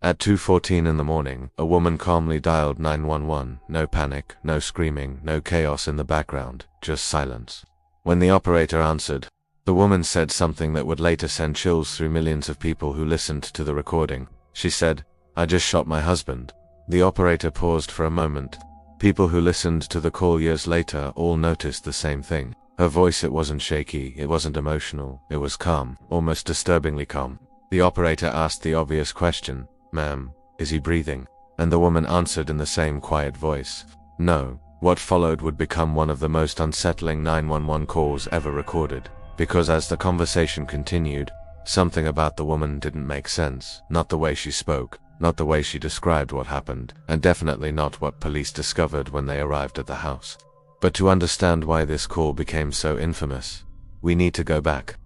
At 2:14 in the morning, a woman calmly dialed 911. No panic, no screaming, no chaos in the background, just silence. When the operator answered, the woman said something that would later send chills through millions of people who listened to the recording. She said, "I just shot my husband." The operator paused for a moment. People who listened to the call years later all noticed the same thing. Her voice, it wasn't shaky, it wasn't emotional, it was calm, almost disturbingly calm. The operator asked the obvious question, "Ma'am, is he breathing?" And the woman answered in the same quiet voice, "No." What followed would become one of the most unsettling 911 calls ever recorded, because as the conversation continued, something about the woman didn't make sense. Not the way she spoke, not the way she described what happened, and definitely not what police discovered when they arrived at the house. But to understand why this call became so infamous, we need to go back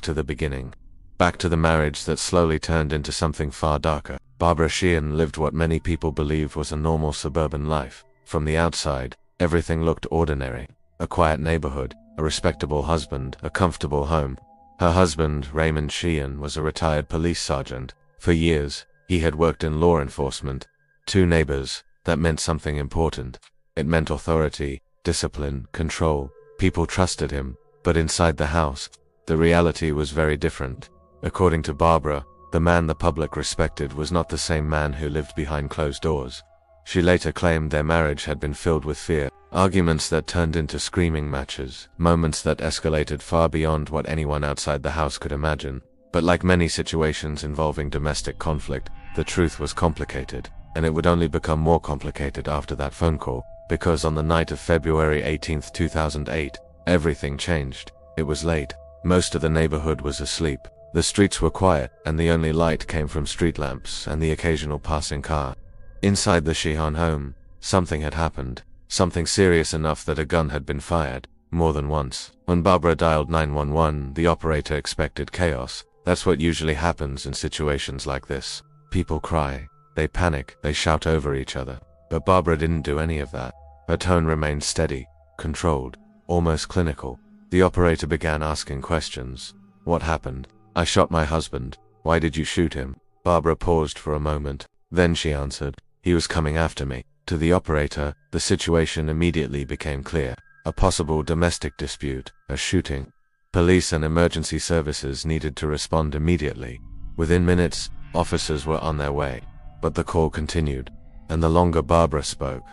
to the beginning. Back to the marriage that slowly turned into something far darker. Barbara Sheehan lived what many people believed was a normal suburban life. From the outside, everything looked ordinary. A quiet neighborhood, a respectable husband, a comfortable home. Her husband, Raymond Sheehan, was a retired police sergeant. For years, he had worked in law enforcement. 2 neighbors, that meant something important. It meant authority, discipline, control. People trusted him. But inside the house, the reality was very different. According to Barbara, the man the public respected was not the same man who lived behind closed doors. She later claimed their marriage had been filled with fear, arguments that turned into screaming matches, moments that escalated far beyond what anyone outside the house could imagine. But like many situations involving domestic conflict, the truth was complicated, and it would only become more complicated after that phone call, because on the night of February 18, 2008, everything changed. It was late. Most of the neighborhood was asleep. The streets were quiet, and the only light came from street lamps and the occasional passing car. Inside the Sheehan home, something had happened, something serious enough that a gun had been fired, more than once. When Barbara dialed 911, the operator expected chaos. That's what usually happens in situations like this. People cry, they panic, they shout over each other. But Barbara didn't do any of that. Her tone remained steady, controlled, almost clinical. The operator began asking questions. "What happened?" "I shot my husband." "Why did you shoot him?" Barbara paused for a moment. Then she answered, "He was coming after me." To the operator, the situation immediately became clear. A possible domestic dispute, a shooting. Police and emergency services needed to respond immediately. Within minutes, officers were on their way. But the call continued, and the longer Barbara spoke,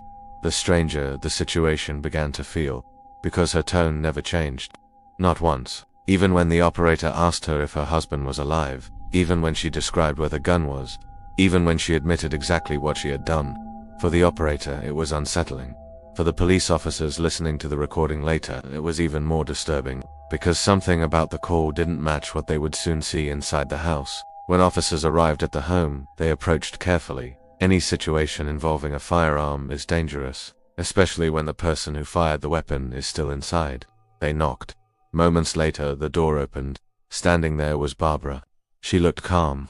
the stranger the situation began to feel, because her tone never changed. Not once. Even when the operator asked her if her husband was alive, even when she described where the gun was, even when she admitted exactly what she had done. For the operator, it was unsettling. For the police officers listening to the recording later, it was even more disturbing, because something about the call didn't match what they would soon see inside the house. When officers arrived at the home, they approached carefully. Any situation involving a firearm is dangerous, especially when the person who fired the weapon is still inside. They knocked. Moments later, the door opened. Standing there was Barbara. She looked calm.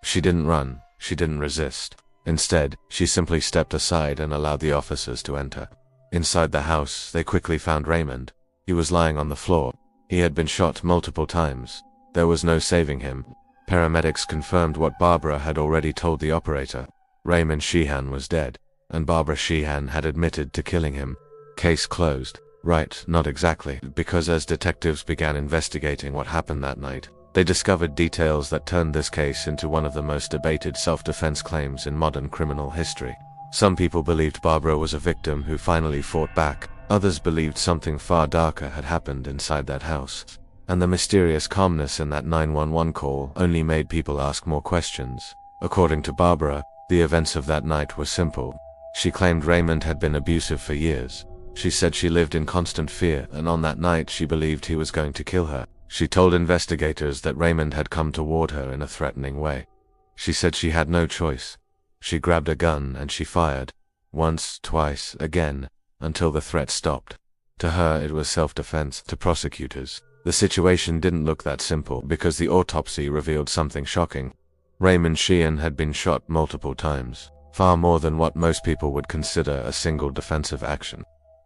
She didn't run. She didn't resist. Instead, she simply stepped aside and allowed the officers to enter. Inside the house, they quickly found Raymond. He was lying on the floor. He had been shot multiple times. There was no saving him. Paramedics confirmed what Barbara had already told the operator. Raymond Sheehan was dead, and Barbara Sheehan had admitted to killing him. Case closed. Right, not exactly, because as detectives began investigating what happened that night, they discovered details that turned this case into one of the most debated self-defense claims in modern criminal history. Some people believed Barbara was a victim who finally fought back. Others believed something far darker had happened inside that house. And the mysterious calmness in that 911 call only made people ask more questions. According to Barbara, the events of that night were simple. She claimed Raymond had been abusive for years. She said she lived in constant fear, and on that night she believed he was going to kill her. She told investigators that Raymond had come toward her in a threatening way. She said she had no choice. She grabbed a gun and she fired. Once, twice, again, until the threat stopped. To her, it was self-defense. To prosecutors, the situation didn't look that simple because the autopsy revealed something shocking. Raymond Sheehan had been shot multiple times, far more than what most people would consider a single defensive action.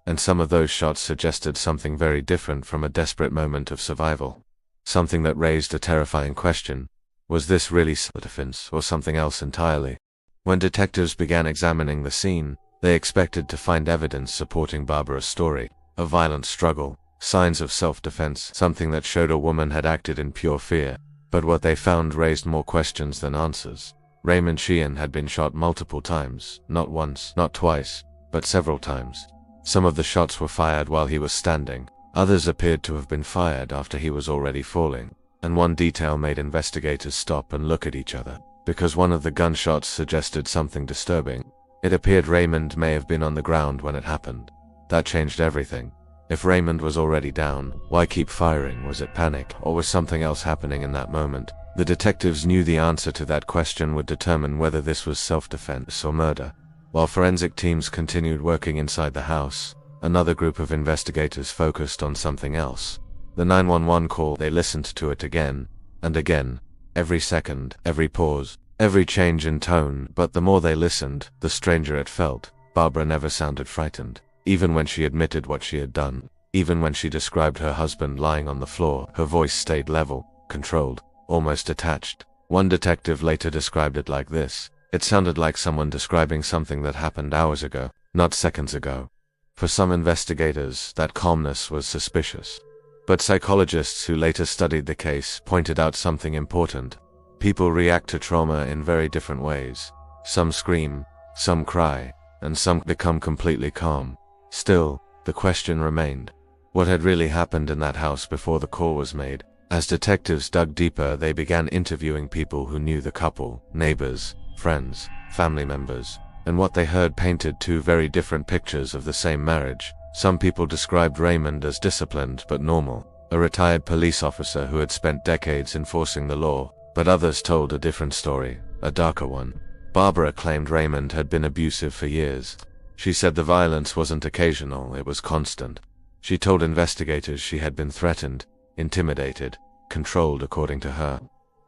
And some of those shots suggested something very different from a desperate moment of survival. Something that raised a terrifying question. Was this really self-defense or something else entirely? When detectives began examining the scene, they expected to find evidence supporting Barbara's story, a violent struggle, signs of self-defense, something that showed a woman had acted in pure fear. But what they found raised more questions than answers. Raymond Sheehan had been shot multiple times, not once, not twice, but several times. Some of the shots were fired while he was standing, others appeared to have been fired after he was already falling, and one detail made investigators stop and look at each other, because one of the gunshots suggested something disturbing. It appeared Raymond may have been on the ground when it happened. That changed everything. If Raymond was already down, why keep firing? Was it panic, or was something else happening in that moment? The detectives knew the answer to that question would determine whether this was self-defense or murder. While forensic teams continued working inside the house, another group of investigators focused on something else. The 911 call, they listened to it again and again, every second, every pause, every change in tone, but the more they listened, the stranger it felt. Barbara never sounded frightened. Even when she admitted what she had done, even when she described her husband lying on the floor, her voice stayed level, controlled, almost detached. One detective later described it like this: "It sounded like someone describing something that happened hours ago, not seconds ago." For some investigators, that calmness was suspicious. But psychologists who later studied the case pointed out something important. People react to trauma in very different ways. Some scream, some cry, and some become completely calm. Still, the question remained. What had really happened in that house before the call was made? As detectives dug deeper, they began interviewing people who knew the couple, neighbors, friends, family members, and what they heard painted two very different pictures of the same marriage. Some people described Raymond as disciplined but normal, a retired police officer who had spent decades enforcing the law, but others told a different story, a darker one. Barbara claimed Raymond had been abusive for years. She said the violence wasn't occasional, it was constant. She told investigators she had been threatened, intimidated, controlled according to her.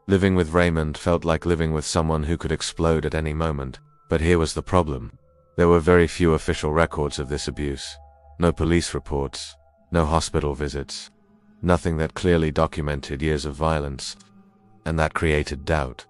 Living with Raymond felt like living with someone who could explode at any moment, but here was the problem. There were very few official records of this abuse. No police reports, no hospital visits, nothing that clearly documented years of violence. And that created doubt.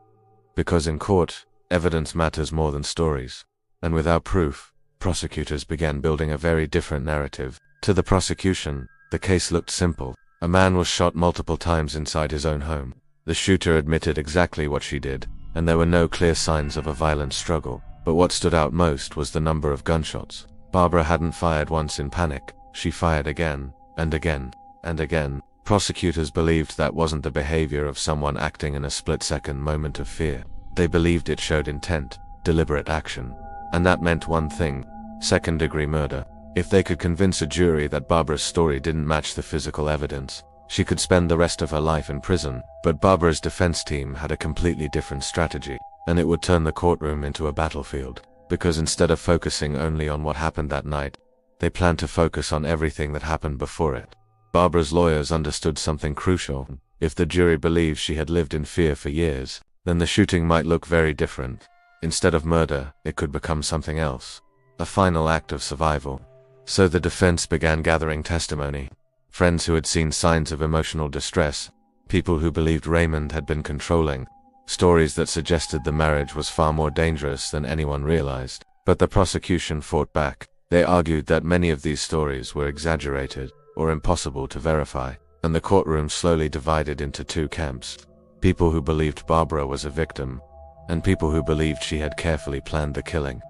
Because in court, evidence matters more than stories. And without proof, prosecutors began building a very different narrative. To the prosecution, the case looked simple. A man was shot multiple times inside his own home. The shooter admitted exactly what she did, and there were no clear signs of a violent struggle. But what stood out most was the number of gunshots. Barbara hadn't fired once in panic. She fired again, and again, and again. Prosecutors believed that wasn't the behavior of someone acting in a split-second moment of fear. They believed it showed intent, deliberate action. And that meant one thing: second-degree murder. If they could convince a jury that Barbara's story didn't match the physical evidence, she could spend the rest of her life in prison. But Barbara's defense team had a completely different strategy, and it would turn the courtroom into a battlefield. Because instead of focusing only on what happened that night, they planned to focus on everything that happened before it. Barbara's lawyers understood something crucial. If the jury believed she had lived in fear for years, then the shooting might look very different. Instead of murder, it could become something else. A final act of survival. So the defense began gathering testimony. Friends who had seen signs of emotional distress, people who believed Raymond had been controlling, stories that suggested the marriage was far more dangerous than anyone realized. But the prosecution fought back. They argued that many of these stories were exaggerated or impossible to verify, and the courtroom slowly divided into two camps. People who believed Barbara was a victim, and people who believed she had carefully planned the killing.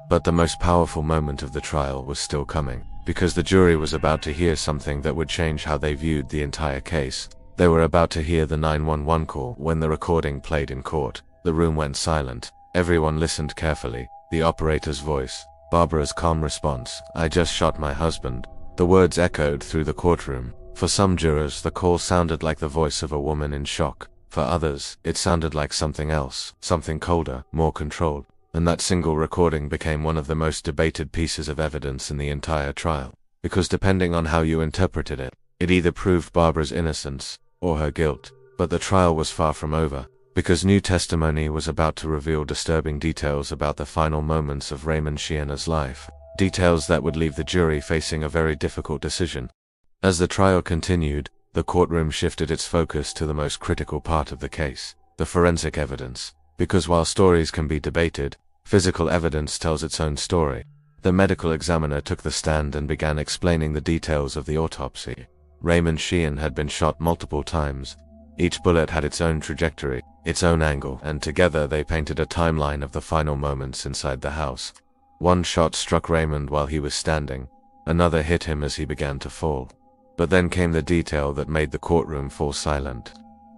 But the most powerful moment of the trial was still coming, because the jury was about to hear something that would change how they viewed the entire case. They were about to hear the 911 call. When the recording played in court, the room went silent. Everyone listened carefully. The operator's voice, Barbara's calm response, "I just shot my husband." The words echoed through the courtroom. For some jurors, the call sounded like the voice of a woman in shock. For others, it sounded like something else, something colder, more controlled. And that single recording became one of the most debated pieces of evidence in the entire trial. Because depending on how you interpreted it, it either proved Barbara's innocence or her guilt. But the trial was far from over, because new testimony was about to reveal disturbing details about the final moments of Raymond Sheehan's life. Details that would leave the jury facing a very difficult decision. As the trial continued, the courtroom shifted its focus to the most critical part of the case. The forensic evidence. Because while stories can be debated, physical evidence tells its own story. The medical examiner took the stand and began explaining the details of the autopsy. Raymond Sheehan had been shot multiple times. Each bullet had its own trajectory, its own angle, and together they painted a timeline of the final moments inside the house. One shot struck Raymond while he was standing. Another hit him as he began to fall. But then came the detail that made the courtroom fall silent.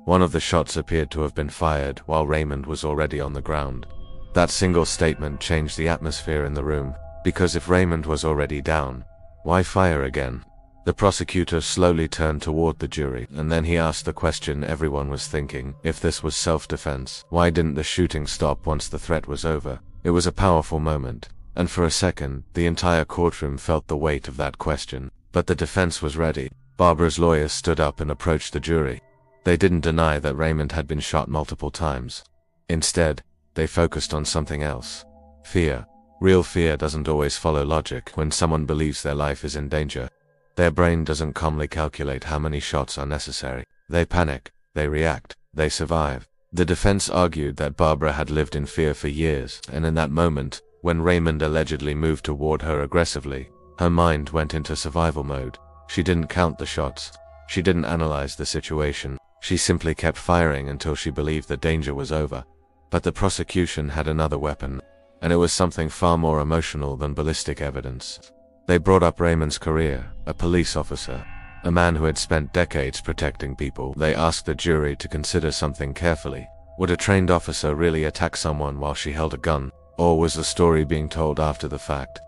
One of the shots appeared to have been fired while Raymond was already on the ground. That single statement changed the atmosphere in the room, because if Raymond was already down, why fire again? The prosecutor slowly turned toward the jury, and then he asked the question everyone was thinking: if this was self-defense, why didn't the shooting stop once the threat was over? It was a powerful moment, and for a second, the entire courtroom felt the weight of that question. But the defense was ready. Barbara's lawyers stood up and approached the jury. They didn't deny that Raymond had been shot multiple times. Instead, they focused on something else. Fear. Real fear doesn't always follow logic. When someone believes their life is in danger, their brain doesn't calmly calculate how many shots are necessary. They panic, they react, they survive. The defense argued that Barbara had lived in fear for years, and in that moment, when Raymond allegedly moved toward her aggressively, her mind went into survival mode. She didn't count the shots. She didn't analyze the situation. She simply kept firing until she believed the danger was over. But the prosecution had another weapon, and it was something far more emotional than ballistic evidence. They brought up Raymond's career, a police officer, a man who had spent decades protecting people. They asked the jury to consider something carefully. Would a trained officer really attack someone while she held a gun, or was the story being told after the fact?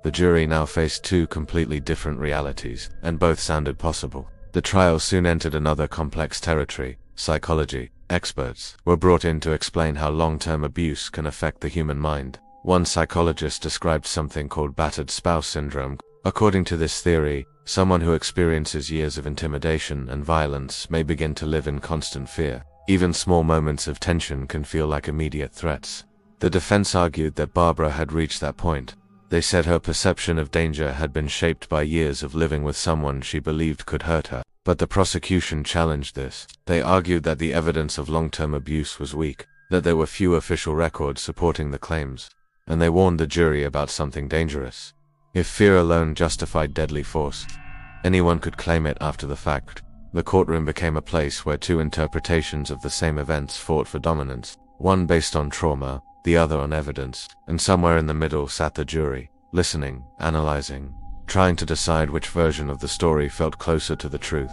The jury now faced two completely different realities, and both sounded possible. The trial soon entered another complex territory. Psychology. Experts were brought in to explain how long-term abuse can affect the human mind. One psychologist described something called battered spouse syndrome. According to this theory, someone who experiences years of intimidation and violence may begin to live in constant fear. Even small moments of tension can feel like immediate threats. The defense argued that Barbara had reached that point. They said her perception of danger had been shaped by years of living with someone she believed could hurt her. But the prosecution challenged this. They argued that the evidence of long-term abuse was weak, that there were few official records supporting the claims, and they warned the jury about something dangerous. If fear alone justified deadly force, anyone could claim it after the fact. The courtroom became a place where two interpretations of the same events fought for dominance, one based on trauma, the other on evidence, and somewhere in the middle sat the jury, listening, analyzing, trying to decide which version of the story felt closer to the truth.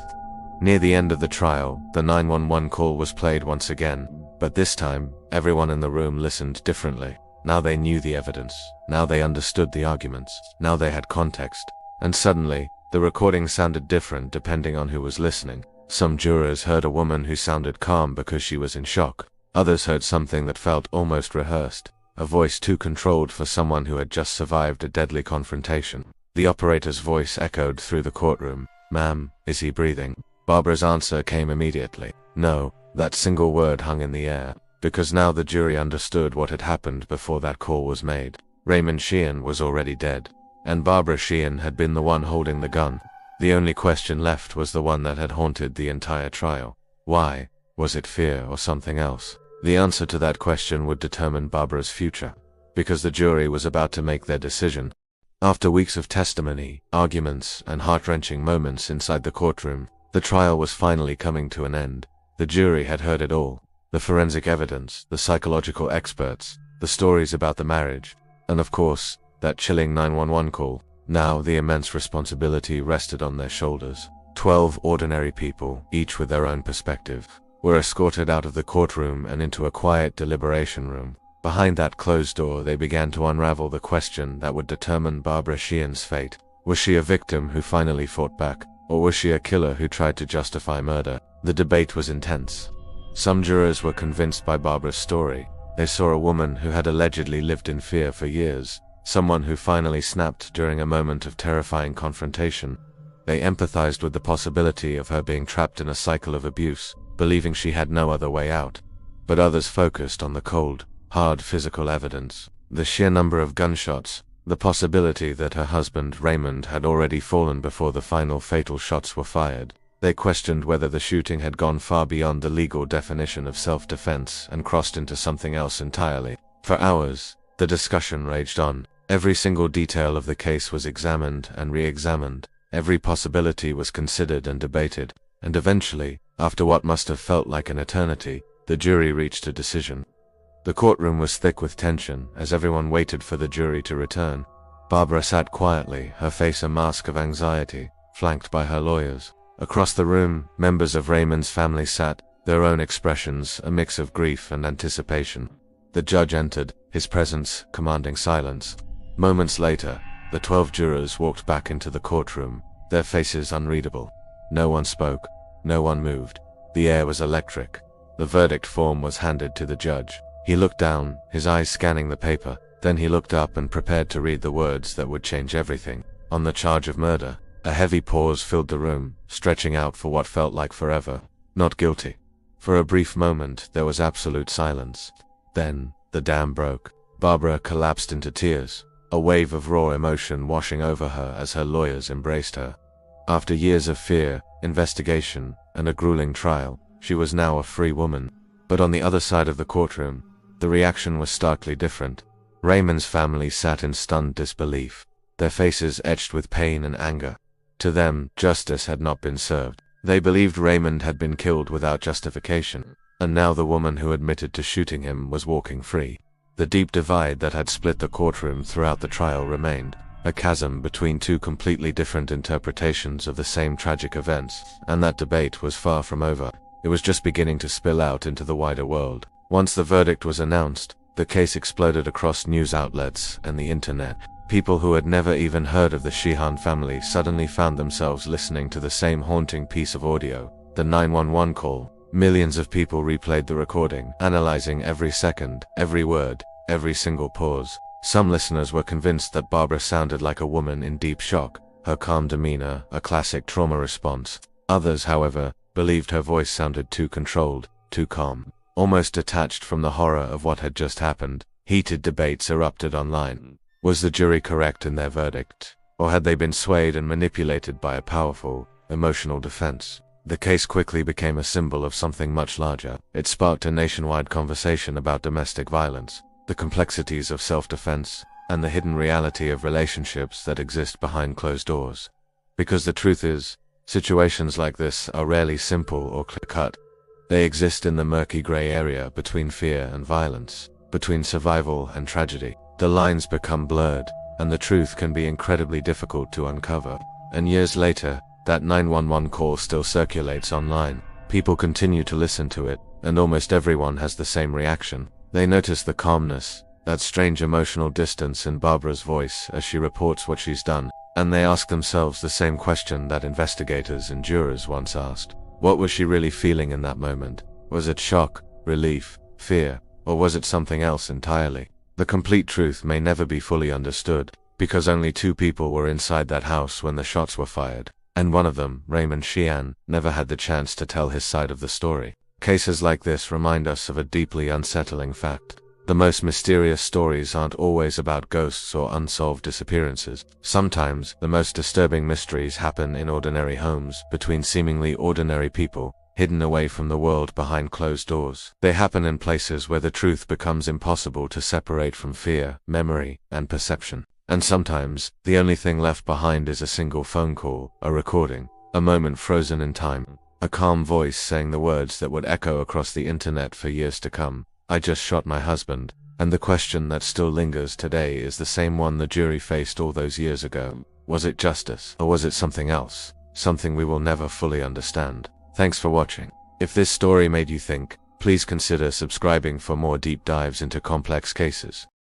Near the end of the trial, the 911 call was played once again, but this time, everyone in the room listened differently. Now they knew the evidence. Now they understood the arguments. Now they had context. And suddenly, the recording sounded different depending on who was listening. Some jurors heard a woman who sounded calm because she was in shock. Others heard something that felt almost rehearsed, a voice too controlled for someone who had just survived a deadly confrontation. The operator's voice echoed through the courtroom. "Ma'am, is he breathing?" Barbara's answer came immediately. No. That single word hung in the air, because now the jury understood what had happened before that call was made. Raymond Sheehan was already dead, and Barbara Sheehan had been the one holding the gun. The only question left was the one that had haunted the entire trial. Why? Was it fear or something else? The answer to that question would determine Barbara's future, because the jury was about to make their decision. After weeks of testimony, arguments, and heart-wrenching moments inside the courtroom, the trial was finally coming to an end. The jury had heard it all. The forensic evidence, the psychological experts, the stories about the marriage, and of course, that chilling 911 call. Now the immense responsibility rested on their shoulders. 12 ordinary people, each with their own perspective, were escorted out of the courtroom and into a quiet deliberation room. Behind that closed door, they began to unravel the question that would determine Barbara Sheehan's fate. Was she a victim who finally fought back, or was she a killer who tried to justify murder? The debate was intense. Some jurors were convinced by Barbara's story. They saw a woman who had allegedly lived in fear for years, someone who finally snapped during a moment of terrifying confrontation. They empathized with the possibility of her being trapped in a cycle of abuse, believing she had no other way out. But others focused on the cold, hard physical evidence, the sheer number of gunshots, the possibility that her husband, Raymond, had already fallen before the final fatal shots were fired. They questioned whether the shooting had gone far beyond the legal definition of self-defense and crossed into something else entirely. For hours, the discussion raged on. Every single detail of the case was examined and re-examined. Every possibility was considered and debated, and eventually, after what must have felt like an eternity, the jury reached a decision. The courtroom was thick with tension as everyone waited for the jury to return. Barbara sat quietly, her face a mask of anxiety, flanked by her lawyers. Across the room, members of Raymond's family sat, their own expressions a mix of grief and anticipation. The judge entered, his presence commanding silence. Moments later, the 12 jurors walked back into the courtroom, their faces unreadable. No one spoke, no one moved. The air was electric. The verdict form was handed to the judge. He looked down, his eyes scanning the paper, then he looked up and prepared to read the words that would change everything. On the charge of murder. A heavy pause filled the room, stretching out for what felt like forever. Not guilty. For a brief moment, there was absolute silence. Then, the dam broke. Barbara collapsed into tears, a wave of raw emotion washing over her as her lawyers embraced her. After years of fear, investigation, and a grueling trial, she was now a free woman. But on the other side of the courtroom, the reaction was starkly different. Raymond's family sat in stunned disbelief, their faces etched with pain and anger. To them, justice had not been served. They believed Raymond had been killed without justification, and now the woman who admitted to shooting him was walking free. The deep divide that had split the courtroom throughout the trial remained, a chasm between two completely different interpretations of the same tragic events, and that debate was far from over. It was just beginning to spill out into the wider world. Once the verdict was announced, the case exploded across news outlets and the internet. People who had never even heard of the Sheehan family suddenly found themselves listening to the same haunting piece of audio, the 911 call. Millions of people replayed the recording, analyzing every second, every word, every single pause. Some listeners were convinced that Barbara sounded like a woman in deep shock, her calm demeanor a classic trauma response. Others, however, believed her voice sounded too controlled, too calm, almost detached from the horror of what had just happened. Heated debates erupted online. Was the jury correct in their verdict, or had they been swayed and manipulated by a powerful, emotional defense? The case quickly became a symbol of something much larger. It sparked a nationwide conversation about domestic violence, the complexities of self-defense, and the hidden reality of relationships that exist behind closed doors. Because the truth is, situations like this are rarely simple or clear-cut. They exist in the murky gray area between fear and violence, between survival and tragedy. The lines become blurred, and the truth can be incredibly difficult to uncover. And years later, that 911 call still circulates online. People continue to listen to it, and almost everyone has the same reaction. They notice the calmness, that strange emotional distance in Barbara's voice as she reports what she's done, and they ask themselves the same question that investigators and jurors once asked. What was she really feeling in that moment? Was it shock, relief, fear, or was it something else entirely? The complete truth may never be fully understood, because only two people were inside that house when the shots were fired, and one of them, Raymond Sheehan, never had the chance to tell his side of the story. Cases like this remind us of a deeply unsettling fact. The most mysterious stories aren't always about ghosts or unsolved disappearances. Sometimes, the most disturbing mysteries happen in ordinary homes, between seemingly ordinary people, hidden away from the world behind closed doors. They happen in places where the truth becomes impossible to separate from fear, memory, and perception. And sometimes, the only thing left behind is a single phone call, a recording, a moment frozen in time, a calm voice saying the words that would echo across the internet for years to come. I just shot my husband. And the question that still lingers today is the same one the jury faced all those years ago. Was it justice, or was it something else? Something we will never fully understand. Thanks for watching. If this story made you think, please consider subscribing for more deep dives into complex cases.